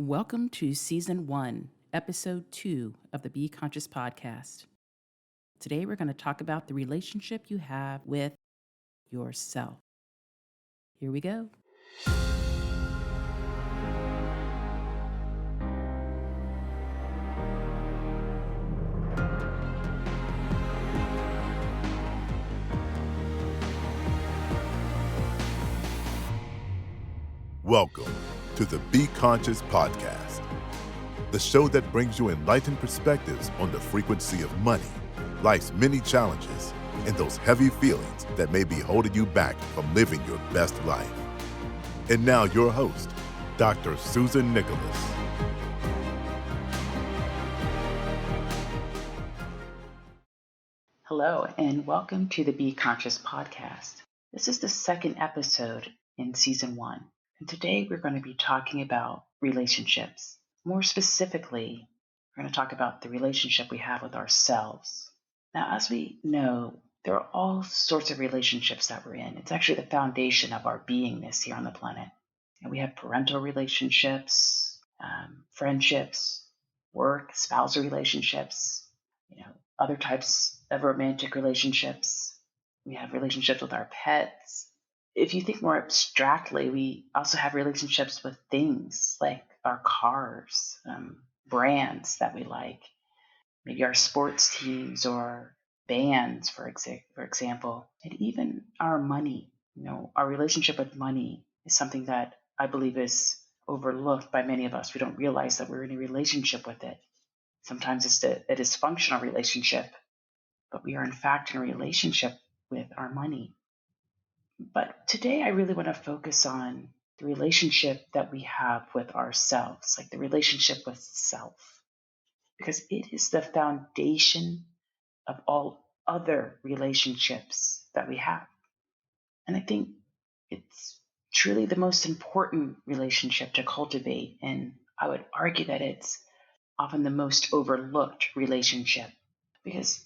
Welcome to Season 1, Episode 2 of the Be Conscious podcast. Today we're going to talk about the relationship you have with yourself. Here we go. Welcome to the Be Conscious podcast, the show that brings you enlightened perspectives on the frequency of money, life's many challenges, and those heavy feelings that may be holding you back from living your best life. And now your host, Dr. Susan Nicholas. Hello, and welcome to the Be Conscious podcast. This is the second episode in Season 1, and today we're going to be talking about relationships. More specifically, we're going to talk about the relationship we have with ourselves. Now, as we know, there are all sorts of relationships that we're in. It's actually the foundation of our beingness here on the planet. And we have parental relationships, friendships, work, spousal relationships, other types of romantic relationships. We have relationships with our pets. If you think more abstractly, we also have relationships with things like our cars, brands that we like, maybe our sports teams or bands, for example, and even our money. Our relationship with money is something that I believe is overlooked by many of us. We don't realize that we're in a relationship with it. Sometimes it's a dysfunctional relationship, but we are in fact in a relationship with our money. But today I really want to focus on the relationship that we have with ourselves, like the relationship with self, because it is the foundation of all other relationships that we have. And I think it's truly the most important relationship to cultivate. And I would argue that it's often the most overlooked relationship. Because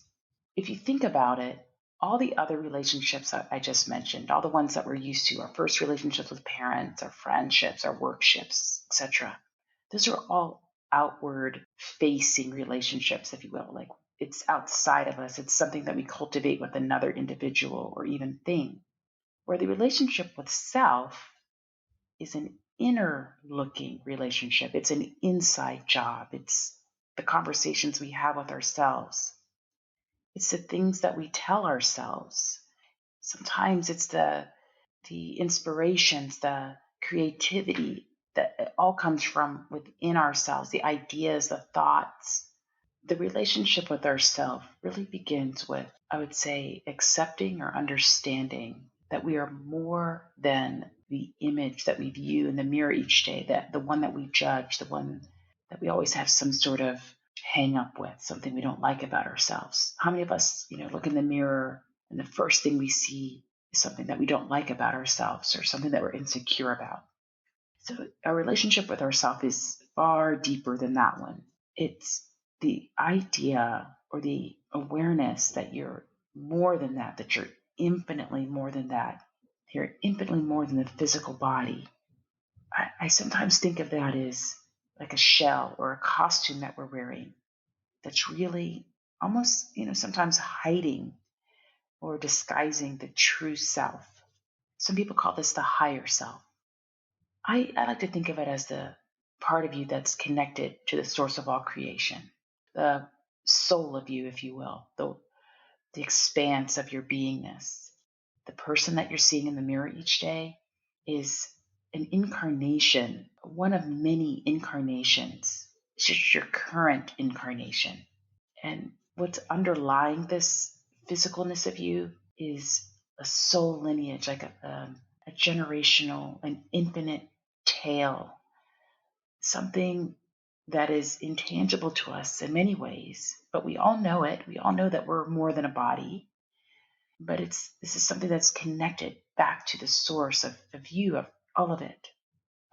if you think about it, all the other relationships that I just mentioned, all the ones that we're used to, our first relationships with parents, our friendships, our workships, etc., those are all outward facing relationships, if you will. Like it's outside of us. It's something that we cultivate with another individual or even thing. Where the relationship with self is an inner looking relationship. It's an inside job. It's the conversations we have with ourselves. It's the things that we tell ourselves. Sometimes it's the inspirations, the creativity that it all comes from within ourselves, the ideas, the thoughts. The relationship with ourselves really begins with, I would say, accepting or understanding that we are more than the image that we view in the mirror each day, that the one that we judge, the one that we always have some sort of hang up with, something we don't like about ourselves. How many of us, look in the mirror and the first thing we see is something that we don't like about ourselves or something that we're insecure about? So our relationship with ourselves is far deeper than that one. It's the idea or the awareness that you're more than that you're infinitely more than that. You're infinitely more than the physical body. I sometimes think of that as like a shell or a costume that we're wearing that's really almost, sometimes hiding or disguising the true self. Some people call this the higher self. I like to think of it as the part of you that's connected to the source of all creation, the soul of you, if you will, the expanse of your beingness. The person that you're seeing in the mirror each day is an incarnation, one of many incarnations. It's just your current incarnation. And what's underlying this physicalness of you is a soul lineage, like a generational, an infinite tale, something that is intangible to us in many ways, but we all know it. We all know that we're more than a body, but this is something that's connected back to the source of you, of all of it,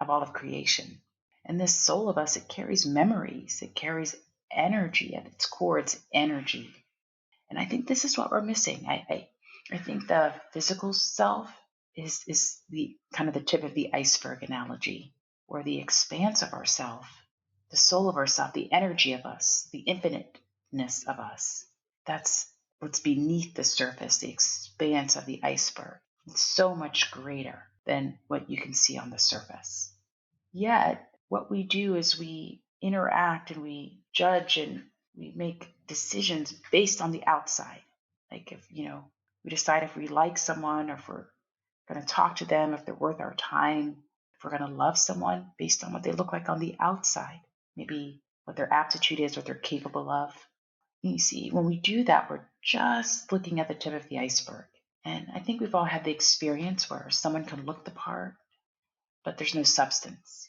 of all of creation. And this soul of us, it carries memories, it carries energy at its core. It's energy. And I think this is what we're missing. I think the physical self is the kind of the tip of the iceberg analogy, or the expanse of ourself, the soul of ourself, the energy of us, the infiniteness of us. That's what's beneath the surface, the expanse of the iceberg. It's so much greater than what you can see on the surface. Yet, what we do is we interact and we judge and we make decisions based on the outside. Like if, we decide if we like someone or if we're going to talk to them, if they're worth our time, if we're going to love someone based on what they look like on the outside, maybe what their aptitude is, what they're capable of. You see, when we do that, we're just looking at the tip of the iceberg. And I think we've all had the experience where someone can look the part, but there's no substance.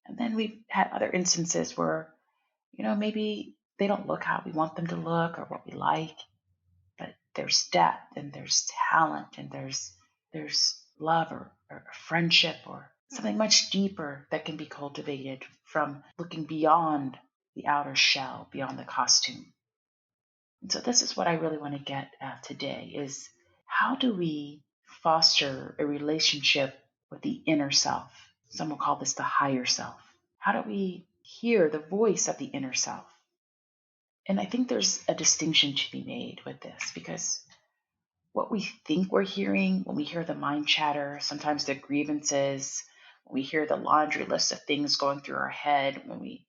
And then we've had other instances where, maybe they don't look how we want them to look or what we like, but there's depth and there's talent and there's love or friendship or something much deeper that can be cultivated from looking beyond the outer shell, beyond the costume. And so this is what I really want to get at today is how do we foster a relationship with the inner self? Some will call this the higher self. How do we hear the voice of the inner self? And I think there's a distinction to be made with this because what we think we're hearing when we hear the mind chatter, sometimes the grievances, when we hear the laundry list of things going through our head, when we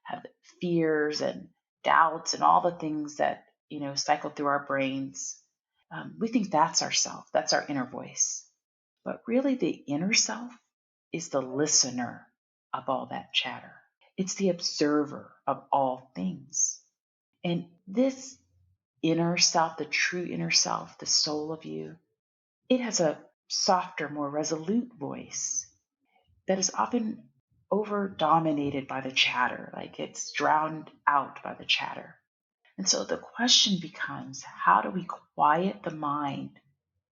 have fears and doubts and all the things that, cycle through our brains, we think that's ourself, that's our inner voice. But really the inner self is the listener of all that chatter. It's the observer of all things. And this inner self, the true inner self, the soul of you, it has a softer, more resolute voice that is often over dominated by the chatter, like it's drowned out by the chatter. And so the question becomes, how do we quiet the mind?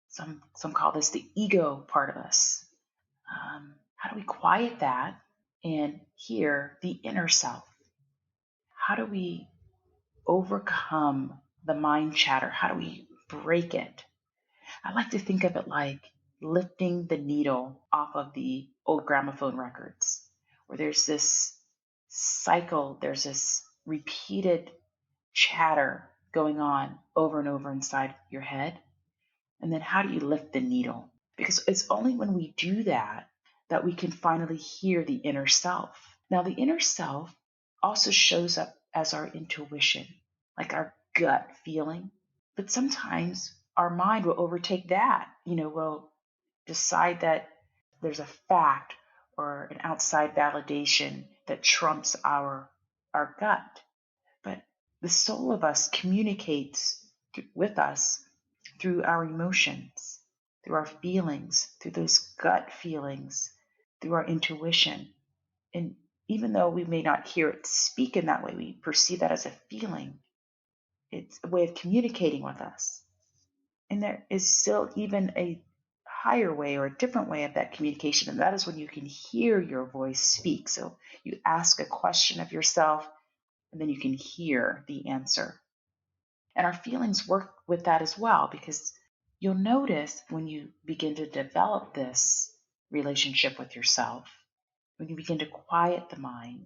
Some call this the ego part of us. How do we quiet that and hear the inner self? How do we overcome the mind chatter? How do we break it? I like to think of it like lifting the needle off of the old gramophone records, where there's this cycle, there's this repeated chatter going on over and over inside your head. And then how do you lift the needle? Because it's only when we do that that we can finally hear the inner self. Now, the inner self also shows up as our intuition, like our gut feeling. But sometimes our mind will overtake that. We'll decide that there's a fact or an outside validation that trumps our gut. But the soul of us communicates with us through our emotions, through our feelings, through those gut feelings, through our intuition. And even though we may not hear it speak in that way, we perceive that as a feeling. It's a way of communicating with us. And there is still even a higher way or a different way of that communication, and that is when you can hear your voice speak. So you ask a question of yourself, and then you can hear the answer. And our feelings work with that as well, because you'll notice when you begin to develop this relationship with yourself, when you begin to quiet the mind,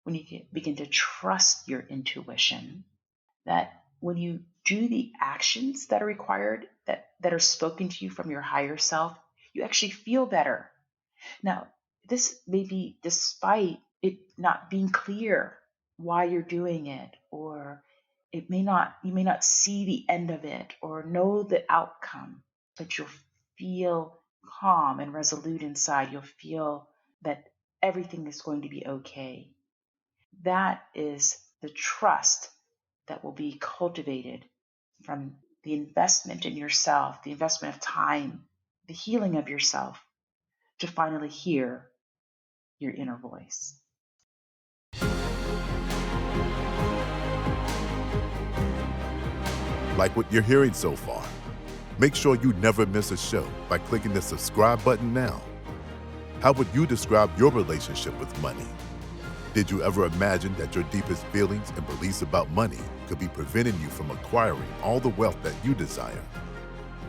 when you begin to trust your intuition, that when you do the actions that are required, that are spoken to you from your higher self, you actually feel better. Now, this may be despite it not being clear why you're doing it, or you may not see the end of it or know the outcome, but you'll feel calm and resolute inside. You'll feel that everything is going to be okay. That is the trust that will be cultivated from the investment in yourself, the investment of time, the healing of yourself, to finally hear your inner voice. Like what you're hearing so far? Make sure you never miss a show by clicking the subscribe button now. How would you describe your relationship with money? Did you ever imagine that your deepest feelings and beliefs about money could be preventing you from acquiring all the wealth that you desire?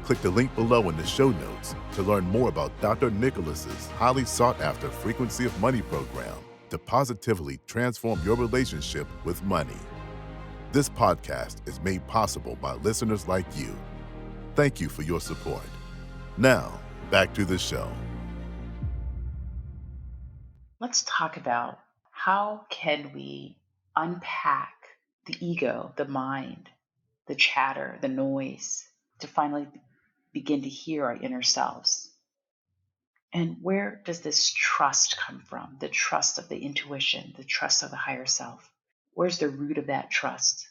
Click the link below in the show notes to learn more about Dr. Nicholas's highly sought-after Frequency of Money program to positively transform your relationship with money. This podcast is made possible by listeners like you. Thank you for your support. Now, back to the show. Let's talk about how can we unpack the ego, the mind, the chatter, the noise, to finally begin to hear our inner selves. And where does this trust come from? The trust of the intuition, the trust of the higher self. Where's the root of that trust?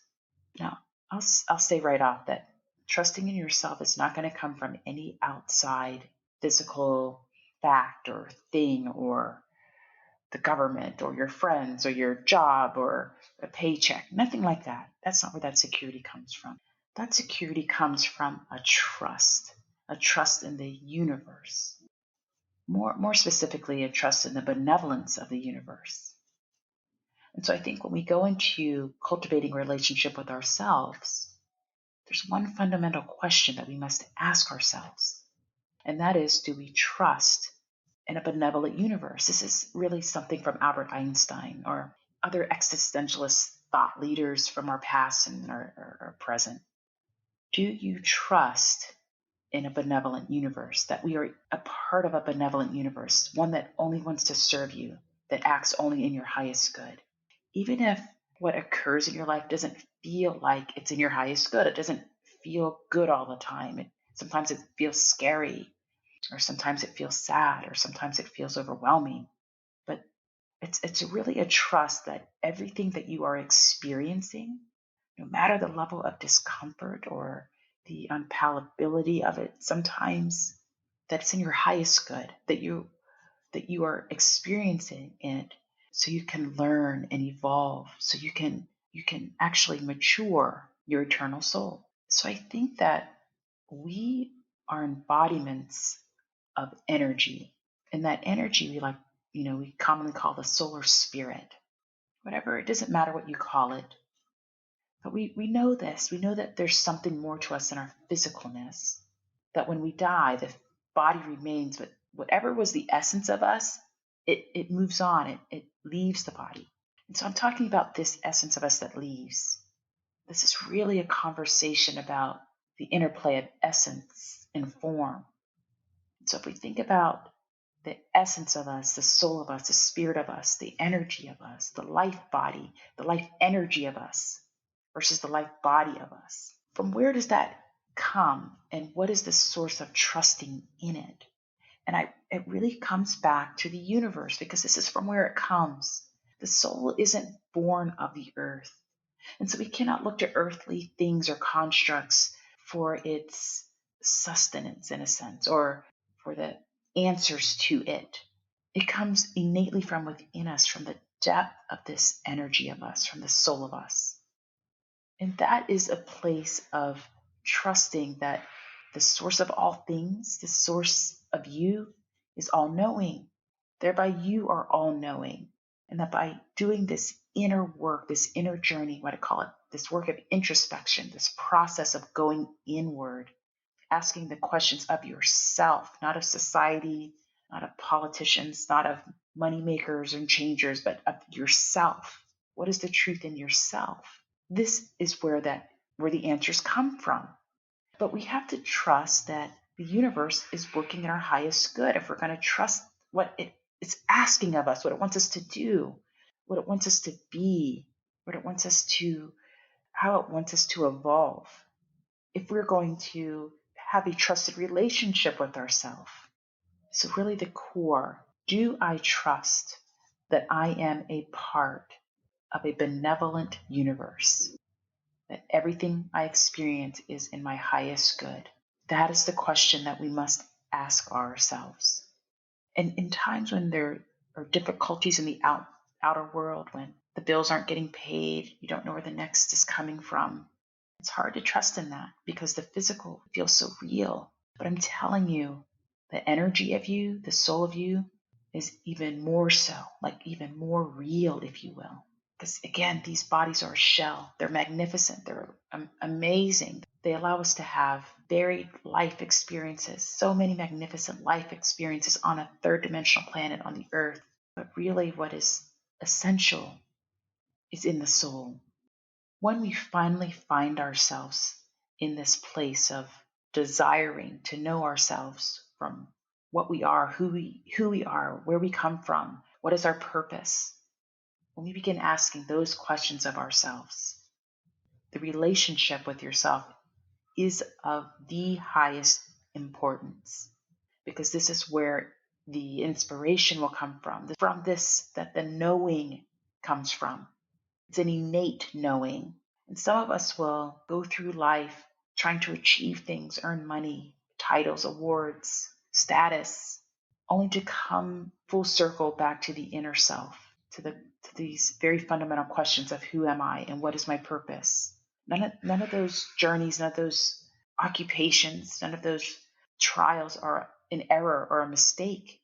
Now, I'll say right off that trusting in yourself is not going to come from any outside physical fact or thing or the government or your friends or your job or a paycheck. Nothing like that. That's not where that security comes from. That security comes from a trust in the universe. More specifically, a trust in the benevolence of the universe. And so I think when we go into cultivating a relationship with ourselves, there's one fundamental question that we must ask ourselves. And that is, do we trust in a benevolent universe? This is really something from Albert Einstein or other existentialist thought leaders from our past and our present. Do you trust in a benevolent universe, that we are a part of a benevolent universe, one that only wants to serve you, that acts only in your highest good? Even if what occurs in your life doesn't feel like it's in your highest good, it doesn't feel good all the time. Sometimes it feels scary, or sometimes it feels sad, or sometimes it feels overwhelming. But it's really a trust that everything that you are experiencing, no matter the level of discomfort or the unpalatability of it, sometimes that it's in your highest good, that you are experiencing it so you can learn and evolve, so you can actually mature your eternal soul. So I think that we are embodiments of energy, and that energy we commonly call the solar spirit. Whatever, it doesn't matter what you call it. But we know this. We know that there's something more to us than our physicalness. That when we die, the body remains, but whatever was the essence of us, it moves on. It leaves the body. And so I'm talking about this essence of us that leaves. This is really a conversation about the interplay of essence and form. So if we think about the essence of us, the soul of us, the spirit of us, the energy of us, the life body, the life energy of us versus the life body of us, from where does that come, and what is the source of trusting in it? And it really comes back to the universe, because this is from where it comes. The soul isn't born of the earth. And so we cannot look to earthly things or constructs for its sustenance, in a sense, or for the answers to it. It comes innately from within us, from the depth of this energy of us, from the soul of us. And that is a place of trusting that the source of all things, the source of you, is all knowing. Thereby, you are all knowing. And that by doing this inner work, this inner journey, what I call it, this work of introspection, this process of going inward, asking the questions of yourself, not of society, not of politicians, not of moneymakers and changers, but of yourself. What is the truth in yourself? This is where the answers come from. But we have to trust that the universe is working in our highest good. If we're going to trust what it's asking of us, what it wants us to do, what it wants us to be, how it wants us to evolve. If we're going to have a trusted relationship with ourselves. So really the core, do I trust that I am a part of a benevolent universe? That everything I experience is in my highest good? That is the question that we must ask ourselves. And in times when there are difficulties in the outer world, when the bills aren't getting paid, you don't know where the next is coming from, it's hard to trust in that because the physical feels so real. But I'm telling you, the energy of you, the soul of you, is even more so, like even more real, if you will. Because again, these bodies are a shell. They're magnificent. They're amazing. They allow us to have varied life experiences, so many magnificent life experiences on a third dimensional planet on the earth. But really, what is essential is in the soul. When we finally find ourselves in this place of desiring to know ourselves from what we are, who we are, where we come from, what is our purpose, when we begin asking those questions of ourselves, the relationship with yourself is of the highest importance, because this is where the inspiration will come from. From this, that the knowing comes from. It's an innate knowing. And some of us will go through life trying to achieve things, earn money, titles, awards, status, only to come full circle back to the inner self, to these very fundamental questions of who am I and what is my purpose. None of those journeys, none of those occupations, none of those trials are an error or a mistake.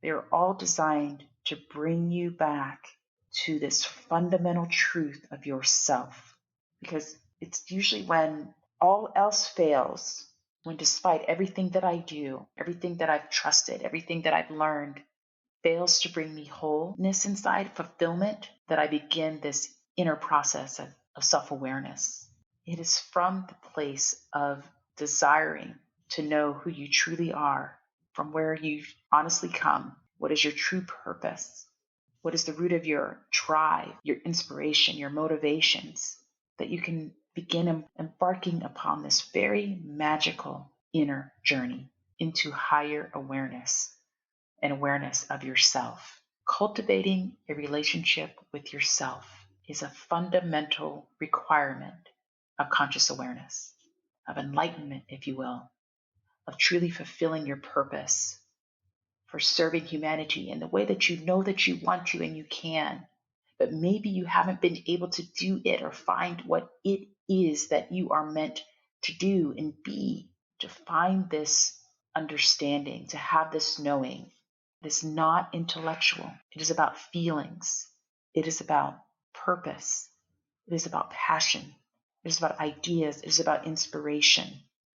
They're all designed to bring you back to this fundamental truth of yourself. Because it's usually when all else fails, when despite everything that I do, everything that I've trusted, everything that I've learned fails to bring me wholeness inside, fulfillment, that I begin this inner process of self awareness. It is from the place of desiring to know who you truly are, from where you've honestly come. What is your true purpose? What is the root of your drive, your inspiration, your motivations, that you can begin embarking upon this very magical inner journey into higher awareness and awareness of yourself. Cultivating a relationship with yourself is a fundamental requirement of conscious awareness, of enlightenment, if you will, of truly fulfilling your purpose for serving humanity in the way that you know that you want to and you can, but maybe you haven't been able to do it or find what it is that you are meant to do and be, to find this understanding, to have this knowing. It is not intellectual. It is about feelings. It is about purpose. It is about passion. It is about ideas. It is about inspiration.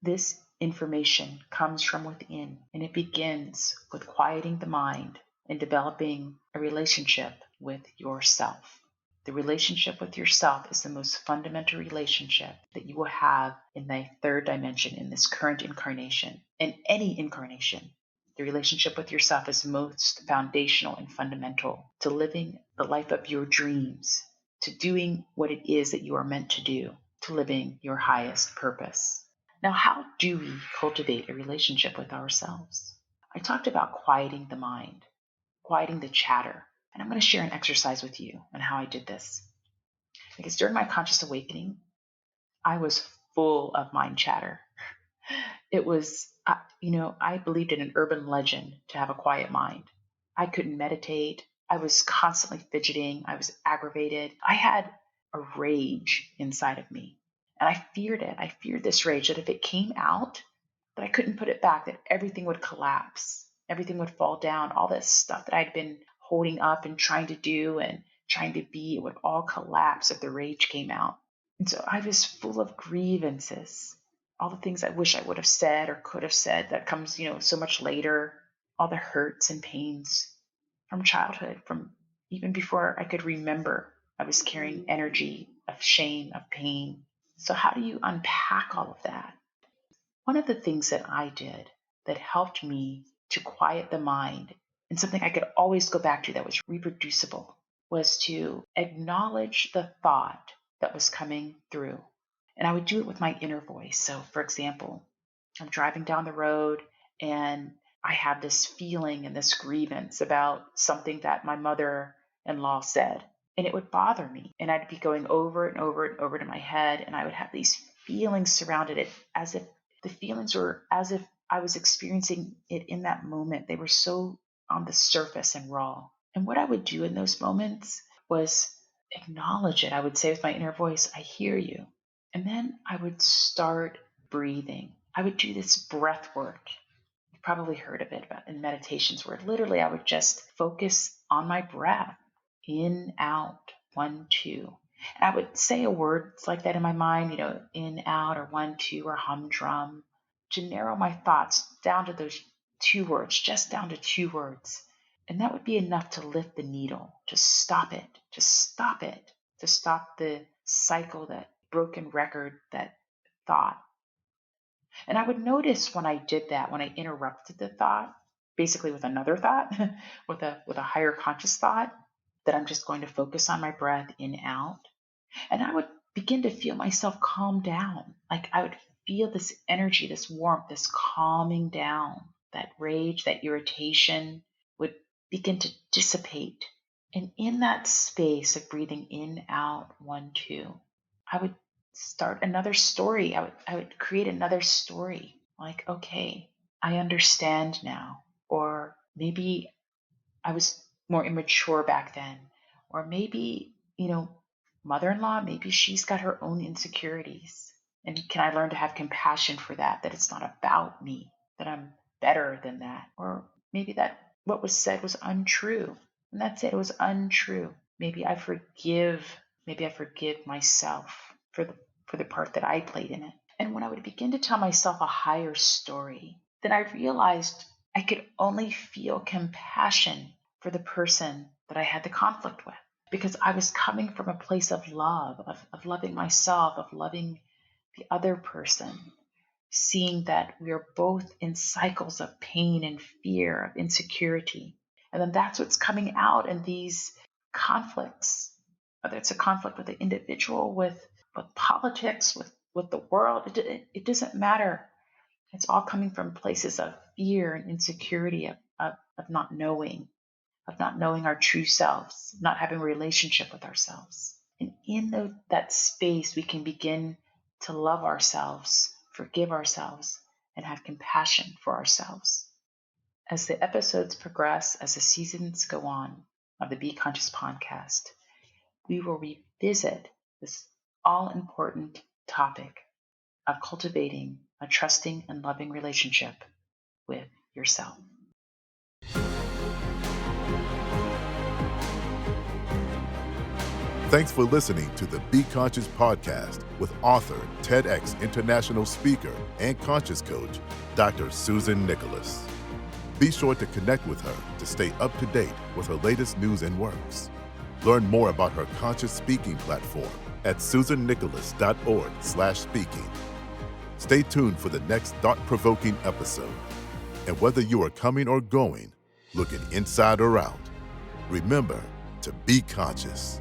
This information comes from within, and it begins with quieting the mind and developing a relationship with yourself. The relationship with yourself is the most fundamental relationship that you will have in the third dimension in this current incarnation, in any incarnation. The relationship with yourself is most foundational and fundamental to living the life of your dreams, to doing what it is that you are meant to do, to living your highest purpose. Now, how do we cultivate a relationship with ourselves? I talked about quieting the mind, quieting the chatter, and I'm going to share an exercise with you on how I did this. Because during my conscious awakening, I was full of mind chatter. It was, I believed in an urban legend to have a quiet mind. I couldn't meditate. I was constantly fidgeting. I was aggravated. I had a rage inside of me. And I feared it. I feared this rage that if it came out, that I couldn't put it back, that everything would collapse. Everything would fall down. All this stuff that I'd been holding up and trying to do and trying to be, it would all collapse if the rage came out. And so I was full of grievances, all the things I wish I would have said or could have said that comes, so much later, all the hurts and pains from childhood, from even before I could remember. I was carrying energy of shame, of pain. So how do you unpack all of that? One of the things that I did that helped me to quiet the mind, and something I could always go back to that was reproducible, was to acknowledge the thought that was coming through. And I would do it with my inner voice. So, for example, I'm driving down the road and I have this feeling and this grievance about something that my mother-in-law said. And it would bother me. And I'd be going over and over and over to my head. And I would have these feelings surrounded it, as if the feelings were as if I was experiencing it in that moment. They were so on the surface and raw. And what I would do in those moments was acknowledge it. I would say with my inner voice, I hear you. And then I would start breathing. I would do this breath work. You've probably heard of it in meditations, where literally I would just focus on my breath, in, out. 1, 2. And I would say a word like that in my mind, in, out, or 1, 2, or humdrum, to narrow my thoughts down to those 2 words, just down to 2 words. And that would be enough to lift the needle, to stop it, to stop it, to stop the cycle, that broken record, that thought. And I would notice when I did that, when I interrupted the thought, basically with another thought, with a higher conscious thought, that I'm just going to focus on my breath in, out. And I would begin to feel myself calm down. Like I would feel this energy, this warmth, this calming down. That rage, that irritation would begin to dissipate. And in that space of breathing in, out, 1, 2, I would start another story. I would create another story. Like, okay, I understand now. Or maybe I was more immature back then. Or maybe, mother-in-law, maybe she's got her own insecurities. And can I learn to have compassion for that? That it's not about me, that I'm better than that. Or maybe that what was said was untrue. And that's it, it was untrue. Maybe I forgive myself for the part that I played in it. And when I would begin to tell myself a higher story, then I realized I could only feel compassion for the person that I had the conflict with, because I was coming from a place of love, of loving myself, of loving the other person, seeing that we are both in cycles of pain and fear, of insecurity. And then that's what's coming out in these conflicts, whether it's a conflict with the individual, with politics, with the world. It doesn't matter. It's all coming from places of fear and insecurity, of not knowing, our true selves, not having a relationship with ourselves. And in that space, we can begin to love ourselves, forgive ourselves, and have compassion for ourselves. As the episodes progress, as the seasons go on of the Be Conscious podcast, we will revisit this all-important topic of cultivating a trusting and loving relationship with yourself. Thanks for listening to the Be Conscious podcast with author, TEDx international speaker, and conscious coach, Dr. Susan Nicholas. Be sure to connect with her to stay up to date with her latest news and works. Learn more about her conscious speaking platform at susannicholas.org/speaking. Stay tuned for the next thought-provoking episode. And whether you are coming or going, looking inside or out, remember to be conscious.